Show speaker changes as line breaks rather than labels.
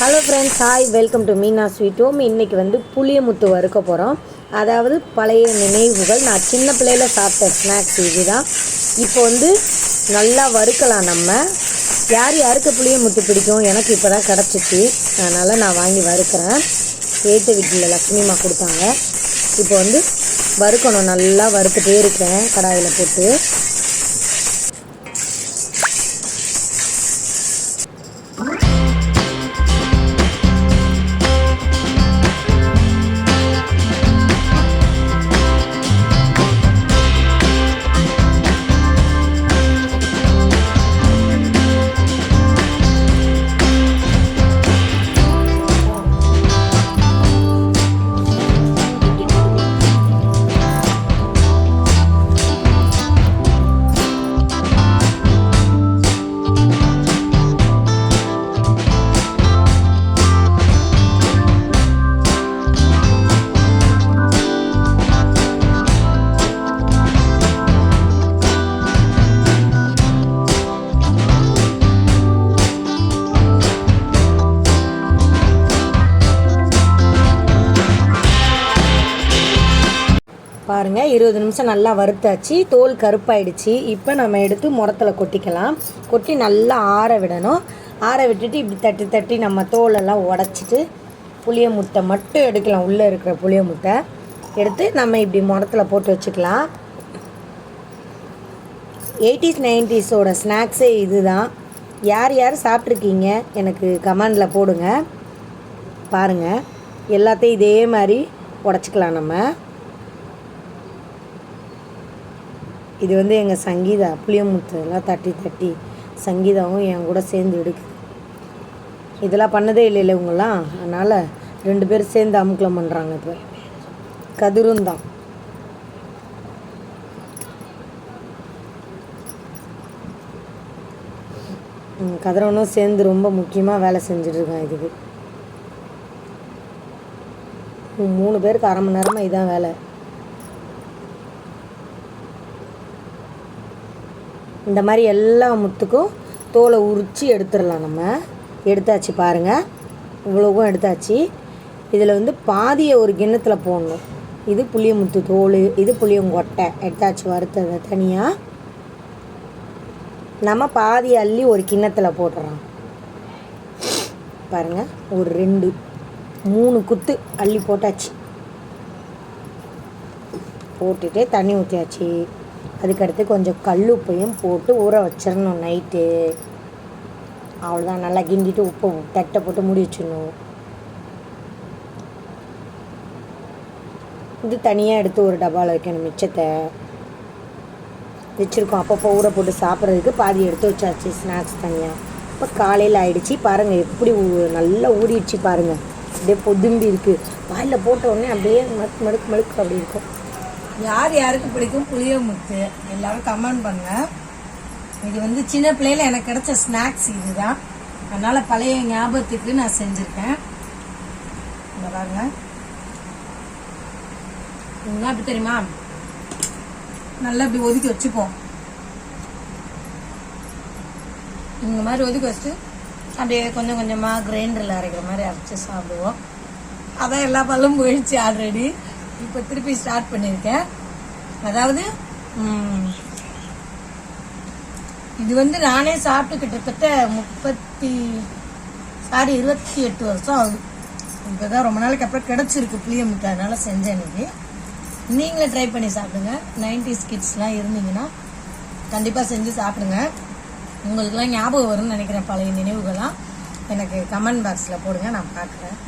Hello friends, hi, welcome to Meena sweet home. இன்றைக்கி வந்து புளியமுத்து வறுக்க போகிறோம். அதாவது பழைய நினைவுகள், நான் சின்ன பிள்ளையில சாப்பிட்ட ஸ்நாக்ஸ் இது தான். இப்போ வந்து நல்லா வறுக்கலாம். நம்ம யார் யாருக்கு புளியமுத்து பிடிக்கும், எனக்கு இப்போ தான் கிடச்சிச்சு, அதனால் நான் வாங்கி வறுக்கிறேன். ஏற்ற வீட்டில் லக்ஷ்மிமா கொடுத்தாங்க. இப்போ வந்து வறுக்கணும். நல்லா வறுத்துட்டே இருக்கேன் கடாயில் போட்டு. பாருங்கள், 20 நிமிஷம் நல்லா வறுத்தாச்சு. தோல் கருப்பாயிடுச்சு. இப்போ நம்ம எடுத்து முரத்தில் கொட்டிக்கலாம். கொட்டி நல்லா ஆற விடணும். ஆற விட்டுட்டு இப்படி தட்டி தட்டி நம்ம தோலெல்லாம் உடச்சிட்டு புளியமுட்டை மட்டும் எடுக்கலாம். உள்ளே இருக்கிற புளியமுட்டை எடுத்து நம்ம இப்படி முரத்தில் போட்டு வச்சுக்கலாம். 80s 90s ஸ்நாக்ஸே இது தான். யார் யார் சாப்பிட்ருக்கீங்க எனக்கு கமெண்டில் போடுங்க. பாருங்கள், எல்லாத்தையும் இதே மாதிரி உடச்சிக்கலாம். நம்ம இது வந்து எங்கள் சங்கீதா புளியமுத்து எல்லாம் தட்டி தட்டி சங்கீதாவும் என் கூட சேர்ந்து எடுக்குது. இதெல்லாம் பண்ணதே இல்லை இவங்கெல்லாம், அதனால் 2 பேரும் சேர்ந்து அமுக்கலம் பண்ணுறாங்க. இப்போ கதிரும் தான். கதிரவனும் சேர்ந்து ரொம்ப முக்கியமாக வேலை செஞ்சிட்ருக்கான். இதுக்கு 3 பேருக்கு 1/2 மணி நேரமாக இதான் வேலை. இந்த மாதிரி எல்லா முத்துக்கும் தோலை உரித்து எடுத்துடலாம். நம்ம எடுத்தாச்சு பாருங்கள், இவ்வளோவும் எடுத்தாச்சு. இதில் வந்து பாதியை ஒரு கிண்ணத்தில் போடணும். இது புளியமுத்து தோல், இது புளியங்கொட்டை எடுத்தாச்சு வறுத்ததை தனியாக. நம்ம பாதி அள்ளி ஒரு கிண்ணத்தில் போட்டுறோம். பாருங்கள், ஒரு 2-3 குத்து அள்ளி போட்டாச்சு. போட்டுட்டு தண்ணி ஊற்றியாச்சு. அதுக்கடுத்து கொஞ்சம் கல்லுப்பையும் போட்டு ஊற வச்சிடணும் நைட்டு. அவ்வளோதான். நல்லா கிண்டிட்டு உப்பை தட்டை போட்டு மூடி வச்சிடணும். இது தனியாக எடுத்து ஒரு டப்பாவில் வைக்கணும். மிச்சத்தை வச்சுருக்கோம். அப்பப்போ ஊற போட்டு சாப்பிட்றதுக்கு பாதி எடுத்து வச்சாச்சு ஸ்நாக்ஸ் தனியாக. இப்போ காலையில் ஆகிடுச்சி. பாருங்கள் எப்படி நல்லா ஊறிடுச்சு பாருங்கள். அப்படியே பொதும்பி இருக்குது. வாயில் போட்ட உடனே அப்படியே மடுக்கு மடுக்கு அப்படி இருக்கும். யார் யாருக்கு பிடிக்கும் புளியமுத்து எல்லாரும் கமெண்ட் பண்ணுங்க. இது வந்து சின்ன பிள்ளையில எனக்கு கிடைச்ச ஸ்நாக்ஸ் இதுதான். அதனால பழைய ஞாபகத்துக்கு நான் செஞ்சுருக்கேன். இந்த பாருங்க, அப்படி தெரியுமா, நல்லா இப்படி ஒதுக்கி வச்சுப்போம். இந்த மாதிரி ஒதுக்கி வச்சுட்டு அப்படியே கொஞ்சம் கொஞ்சமாக கிரைண்டரில் அரைக்கிற மாதிரி அரைச்சி சாப்பிடுவோம். அதான் எல்லா பல்லும் போயிடுச்சு ஆல்ரெடி. இப்போ திருப்பி ஸ்டார்ட் பண்ணியிருக்கேன். அதாவது இது வந்து நானே சாப்பிட்டு கிட்டத்தட்ட 28 வருஷம் ஆகுது. இப்போதான் ரொம்ப நாளைக்கு அப்புறம் கிடச்சிருக்கு புளியமுத்து, அதனால செஞ்சேன். இன்னைக்கு நீங்களே ட்ரை பண்ணி சாப்பிடுங்க. 90s கிட்ஸ்லாம் இருந்தீங்கன்னா கண்டிப்பாக செஞ்சு சாப்பிடுங்க. உங்களுக்குலாம் ஞாபகம் வரும்னு நினைக்கிறேன். பழைய நினைவுகள்லாம் எனக்கு கமெண்ட் பாக்ஸில் போடுங்க, நான் பார்க்குறேன்.